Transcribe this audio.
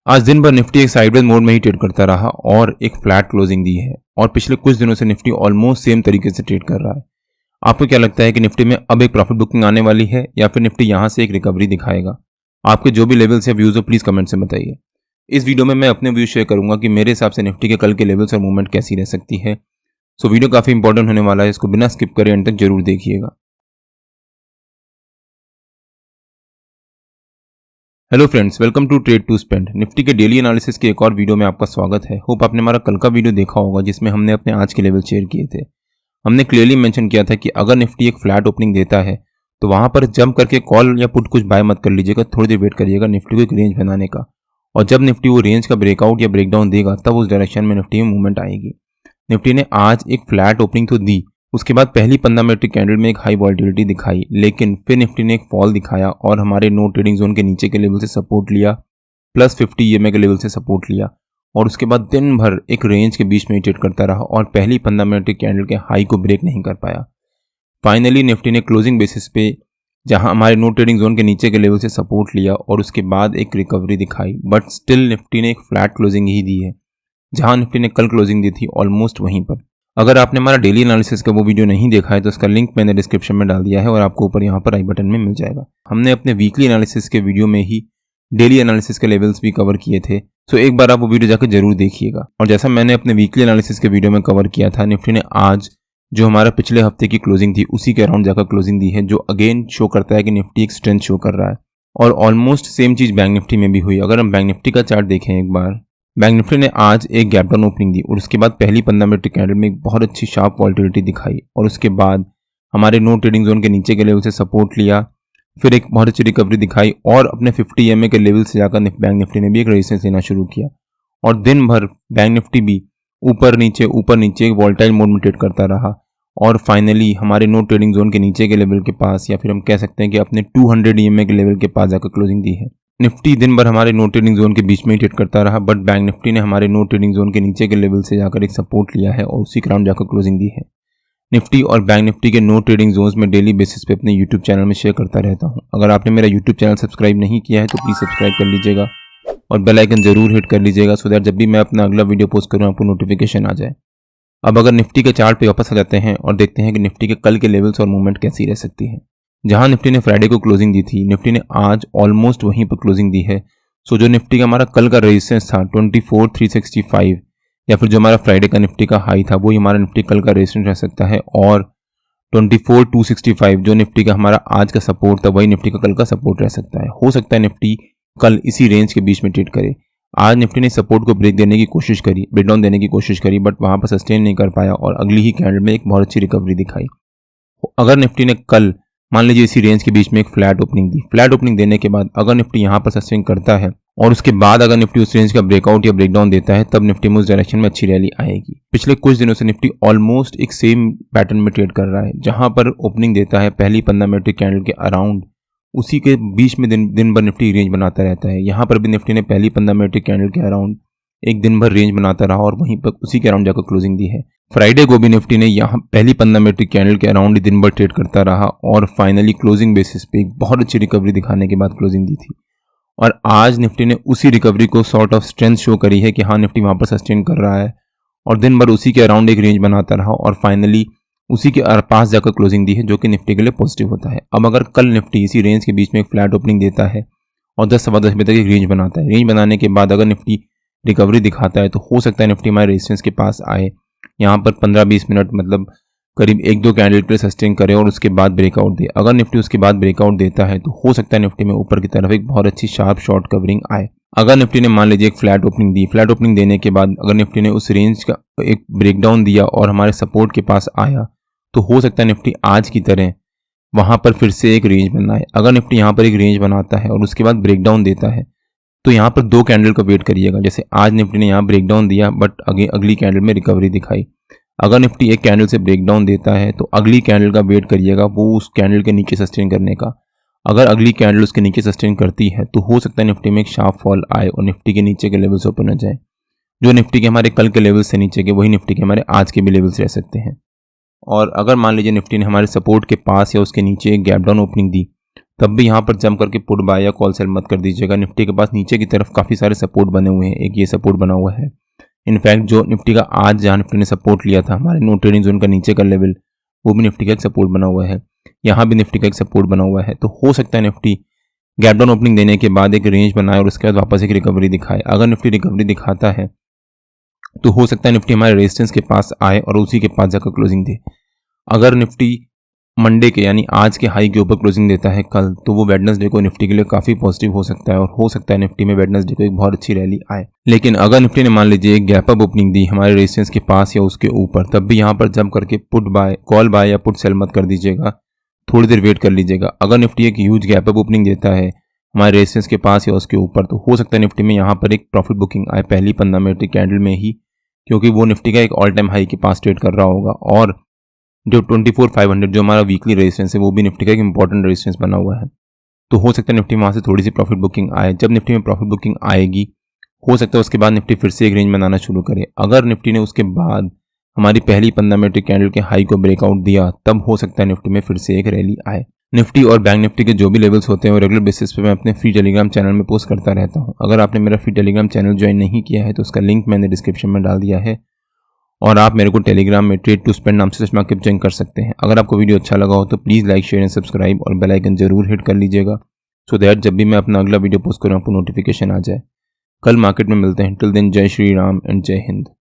आज दिन भर निफ्टी एक साइडवेज मोड में ही ट्रेड करता रहा और एक फ्लैट क्लोजिंग दी है और पिछले कुछ दिनों से निफ्टी ऑलमोस्ट सेम तरीके से ट्रेड कर रहा है। आपको क्या लगता है कि निफ्टी में अब एक प्रॉफिट बुकिंग आने वाली है या फिर निफ्टी यहां से एक रिकवरी दिखाएगा? आपके जो भी लेवल्स या व्यूज हो प्लीज कमेंट से बताइए। इस वीडियो में मैं अपने व्यू शेयर करूंगा कि मेरे हिसाब से निफ्टी के कल के लेवल्स और मूवमेंट कैसी रह सकती है। सो वीडियो काफी इंपॉर्टेंट होने वाला है, इसको बिना स्किप करे एंड तक जरूर देखिएगा। Hello friends, welcome to trade to spend. Nifty के डेली एनालिसिस के एक और वीडियो में आपका स्वागत है। होप आपने हमारा कल का वीडियो देखा होगा जिसमें हमने अपने आज के लेवल शेयर किए थे। हमने क्लियरली मेंशन किया था कि अगर निफ्टी एक फ्लैट ओपनिंग देता है तो वहां पर जंप करके कॉल या पुट कुछ बाय मत कर लीजिएगा, थोड़ी देर वेट करिएगा निफ्टी को एक रेंज बनाने का। और जब निफ्टी वो रेंज का ब्रेकआउट या ब्रेकडाउन देगा तब उस डायरेक्शन में निफ्टी में मूवमेंट आएगी। निफ्टी ने आज एक फ्लैट ओपनिंग तो दी, उसके बाद पहली 15 मिनट की कैंडल में एक हाई वॉलेटिलिटी दिखाई, लेकिन फिर निफ्टी ने एक फॉल दिखाया और हमारे नो ट्रेडिंग जोन के नीचे के लेवल से सपोर्ट लिया, प्लस 50 ईएमए के लेवल से सपोर्ट लिया और उसके बाद दिन भर एक रेंज के बीच में ट्रेड करता रहा और पहली 15 मिनट की कैंडल के हाई को ब्रेक नहीं कर पाया। फाइनली निफ्टी ने क्लोजिंग बेसिस पे जहां हमारे नो ट्रेडिंग जोन के नीचे के लेवल से सपोर्ट लिया और उसके बाद एक रिकवरी दिखाई, बट स्टिल निफ्टी ने एक फ्लैट क्लोजिंग ही दी है। जहां निफ्टी ने कल क्लोजिंग दी थी ऑलमोस्ट वहीं पर। अगर आपने हमारा डेली एनालिसिस का वो वीडियो नहीं देखा है तो उसका लिंक मैंने डिस्क्रिप्शन में डाल दिया है और आपको ऊपर यहाँ पर आई बटन में मिल जाएगा। हमने अपने वीकली एनालिसिस के वीडियो में ही डेली एनालिसिस के लेवल्स भी कवर किए थे, सो एक बार आप वो वीडियो जाकर जरूर देखिएगा। और जैसा मैंने अपने वीकली एनालिसिस के वीडियो में कवर किया था, निफ्टी ने आज जो हमारा पिछले हफ्ते की क्लोजिंग थी उसी के अराउंड जाकर क्लोजिंग दी है, जो अगेन शो करता है कि निफ्टी एक स्ट्रेंथ शो कर रहा है। और ऑलमोस्ट सेम चीज बैंक निफ्टी में भी हुई। अगर हम बैंक निफ्टी का चार्ट देखें एक बार, बैंक निफ्टी ने आज एक गैप डाउन ओपनिंग दी और उसके बाद पहली 15 मिनट की कैंडल में एक बहुत अच्छी शार्प वॉलेटिलिटी दिखाई और उसके बाद हमारे नो ट्रेडिंग जोन के नीचे के लेवल से सपोर्ट लिया, फिर एक बहुत अच्छी रिकवरी दिखाई और अपने 50 ईएमए के लेवल से जाकर बैंक निफ्टी ने भी एक रेजिस्टेंस लेना शुरू किया और दिन भर बैंक निफ्टी भी ऊपर नीचे एक वॉलेटाइल मोड में ट्रेड करता रहा और फाइनली हमारे नो ट्रेडिंग जोन के नीचे के लेवल के पास या फिर हम कह सकते हैं कि अपने 200 ईएमए के लेवल के पास जाकर क्लोजिंग दी है। निफ्टी दिन भर हमारे नो ट्रेडिंग जोन के बीच में ही ट्रेड करता रहा, बट बैंक निफ्टी ने हमारे नो ट्रेडिंग जोन के नीचे के लेवल से जाकर एक सपोर्ट लिया है और उसी अराउंड जाकर क्लोजिंग दी है। निफ्टी और बैंक निफ्टी के नो ट्रेडिंग जोन्स में डेली बेसिस पे अपने यूट्यूब चैनल में शेयर करता रहता हूं। अगर आपने मेरा यूट्यूब चैनल सब्सक्राइब नहीं किया है तो प्लीज़ सब्सक्राइब कर लीजिएगा और बेल आइकन जरूर हिट कर लीजिएगा सो दैट जब भी मैं अपना अगला वीडियो पोस्ट करूँ आपको नोटिफिकेशन आ जाए। अब अगर निफ्टी के चार्ट पे वापस आ जाते हैं और देखते हैं कि निफ्टी के कल के लेवल्स और मूवमेंट कैसी रह सकती है। जहां निफ्टी ने फ्राइडे को क्लोजिंग दी थी, निफ्टी ने आज ऑलमोस्ट वहीं पर क्लोजिंग दी है। सो जो निफ्टी का हमारा कल का रेजिस्टेंस था 24,365 या फिर जो हमारा फ्राइडे का निफ्टी का हाई था वही हमारा निफ्टी कल का रेजिस्टेंस रह सकता है और 24,265 जो निफ्टी का हमारा आज का सपोर्ट था वही निफ्टी का कल का सपोर्ट रह सकता है। हो सकता है निफ्टी कल इसी रेंज के बीच में ट्रेड करे। आज निफ्टी ने सपोर्ट को ब्रेक देने की कोशिश करी, ब्रेकडाउन देने की कोशिश करी, बट वहां पर सस्टेन नहीं कर पाया और अगली ही कैंडल में एक बहुत अच्छी रिकवरी दिखाई। अगर निफ्टी ने कल मान लीजिए इसी रेंज के बीच में एक फ्लैट ओपनिंग दी, फ्लैट ओपनिंग देने के बाद अगर निफ्टी यहां पर सस्टेन करता है और उसके बाद अगर निफ्टी उस रेंज का ब्रेकआउट या ब्रेकडाउन देता है तब निफ्टी में उस डायरेक्शन में अच्छी रैली आएगी। पिछले कुछ दिनों से निफ्टी ऑलमोस्ट एक सेम पैटर्न में ट्रेड कर रहा है, जहां पर ओपनिंग देता है पहली 15 मिनट की कैंडल के अराउंड, उसी के बीच में दिन भर निफ्टी रेंज बनाता रहता है। यहाँ पर भी निफ्टी ने पहली 15 मिनट की कैंडल के अराउंड एक दिन भर रेंज बनाता रहा और वहीं पर उसी के अराउंड जाकर क्लोजिंग दी है। फ्राइडे को भी निफ्टी ने यहाँ पहली 15 मिनट की कैंडल के अराउंड ही दिन भर ट्रेड करता रहा और फाइनली क्लोजिंग बेसिस पे एक बहुत अच्छी रिकवरी दिखाने के बाद क्लोजिंग दी थी। और आज निफ्टी ने उसी रिकवरी को सॉर्ट ऑफ स्ट्रेंथ शो करी है कि हाँ निफ्टी वहां पर सस्टेन कर रहा है और दिन भर उसी के अराउंड एक रेंज बनाता रहा और फाइनली उसी के पास जाकर क्लोजिंग दी है, जो कि निफ्टी के लिए पॉजिटिव होता है। अब अगर कल निफ्टी इसी रेंज के बीच में एक फ्लैट ओपनिंग देता है और 10 सवा 10 बजे तक एक रेंज बनाता है, रेंज बनाने के बाद अगर निफ्टी रिकवरी दिखाता है तो हो सकता है निफ्टी हमारे रेजिस्टेंस के पास आए, यहाँ पर 15-20 मिनट मतलब करीब 1-2 कैंडल के लिए सस्टेन करे और उसके बाद ब्रेकआउट दे। अगर निफ्टी उसके बाद ब्रेकआउट देता है तो हो सकता है निफ्टी में ऊपर की तरफ एक बहुत अच्छी शार्प शॉर्ट कवरिंग आए। अगर निफ्टी ने मान लीजिए एक फ्लैट ओपनिंग दी, फ्लैट ओपनिंग देने के बाद अगर निफ्टी ने उस रेंज का एक ब्रेकडाउन दिया और हमारे सपोर्ट के पास आया तो हो सकता है निफ्टी आज की तरह वहां पर फिर से एक रेंज बनाए। अगर निफ्टी यहाँ पर एक रेंज बनाता है और उसके बाद ब्रेकडाउन देता है तो यहाँ पर 2 कैंडल का वेट करिएगा। जैसे आज निफ्टी ने यहाँ ब्रेकडाउन दिया बट अगली कैंडल में रिकवरी दिखाई। अगर निफ्टी एक कैंडल से ब्रेकडाउन देता है तो अगली कैंडल का वेट करिएगा वो उस कैंडल के नीचे सस्टेन करने का। अगर अगली कैंडल उसके नीचे सस्टेन करती है तो हो सकता है निफ्टी में एक शार्प फॉल आए और निफ्टी के नीचे के लेवल्स ओपन हो जाए। जो निफ्टी के हमारे कल के लेवल्स से नीचे के वही निफ्टी के हमारे आज के भी लेवल्स रह सकते हैं। और अगर मान लीजिए निफ्टी ने हमारे सपोर्ट के पास या उसके नीचे एक गैप डाउन ओपनिंग दी तब भी यहाँ पर जंप करके पुट बाय या कॉल सेल मत कर दीजिएगा। निफ्टी के पास नीचे की तरफ काफ़ी सारे सपोर्ट बने हुए हैं। एक ये सपोर्ट बना हुआ है, इनफैक्ट जो निफ्टी का आज जहाँ निफ्टी ने सपोर्ट लिया था हमारे नो ट्रेडिंग जोन का नीचे का लेवल, वो भी निफ्टी का एक सपोर्ट बना हुआ है। यहाँ भी निफ्टी का एक सपोर्ट बना हुआ है। तो हो सकता है निफ्टी गैप डाउन ओपनिंग देने के बाद एक रेंज बनाए और उसके बाद वापस एक रिकवरी दिखाए। अगर निफ्टी रिकवरी दिखाता है तो हो सकता है निफ्टी हमारे रेजिस्टेंस के पास आए और उसी के पास जाकर क्लोजिंग दे। अगर निफ्टी मंडे के यानी आज के हाई के ऊपर क्लोजिंग देता है कल, तो वो वेडनेसडे को निफ्टी के लिए काफ़ी पॉजिटिव हो सकता है और हो सकता है निफ्टी में वेडनेसडे को एक बहुत अच्छी रैली आए। लेकिन अगर निफ्टी ने मान लीजिए एक गैप अप ओपनिंग दी हमारे रेजिस्टेंस के पास या उसके ऊपर, तब भी यहाँ पर जंप करके पुट बाय, कॉल बाय या पुट सेल मत कर दीजिएगा, थोड़ी देर वेट कर लीजिएगा। अगर निफ्टी एक ह्यूज गैप अप ओपनिंग देता है हमारे रेजिस्टेंस के पास या उसके ऊपर, तो हो सकता है निफ्टी में यहाँ पर एक प्रॉफिट बुकिंग आए पहली 15 मिनट की कैंडल में ही, क्योंकि वो निफ्टी का एक ऑल टाइम हाई के पास ट्रेड कर रहा होगा। और जो 24,500 जो हमारा वीकली रेजिस्टेंस है वो भी निफ्टी का एक इंपॉर्टेंट रेजिस्टेंस बना हुआ है। तो हो सकता है निफ्टी में वहाँ से थोड़ी सी प्रॉफिट बुकिंग आए। जब निफ्टी में प्रॉफिट बुकिंग आएगी, हो सकता है उसके बाद निफ्टी फिर से एक रेंज बनाना शुरू करे। अगर निफ्टी ने उसके बाद हमारी पहली 15 मिनट की कैंडल के हाई को ब्रेकआउट दिया, तब हो सकता है निफ्टी में फिर से एक रैली आए। निफ्टी और बैंक निफ्टी के जो भी लेवल्स होते हैं वो रेगुलर बेसिस पे मैं अपने फ्री टेलीग्राम चैनल में पोस्ट करता रहता हूँ। अगर आपने मेरा फ्री टेलीग्राम चैनल ज्वाइन नहीं किया है तो उसका लिंक मैंने डिस्क्रिप्शन में डाल दिया है, और आप मेरे को टेलीग्राम में ट्रेड टू स्पेंड नाम से सर्च मार्क ज्वाइन कर सकते हैं। अगर आपको वीडियो अच्छा लगा हो तो please like, share and subscribe और बेल आइकन जरूर हिट कर लीजिएगा, सो दैट जब भी मैं अपना अगला वीडियो पोस्ट करूँ आपको नोटिफिकेशन आ जाए। कल मार्केट में मिलते हैं। टिल देन जय श्री राम एंड जय हिंद।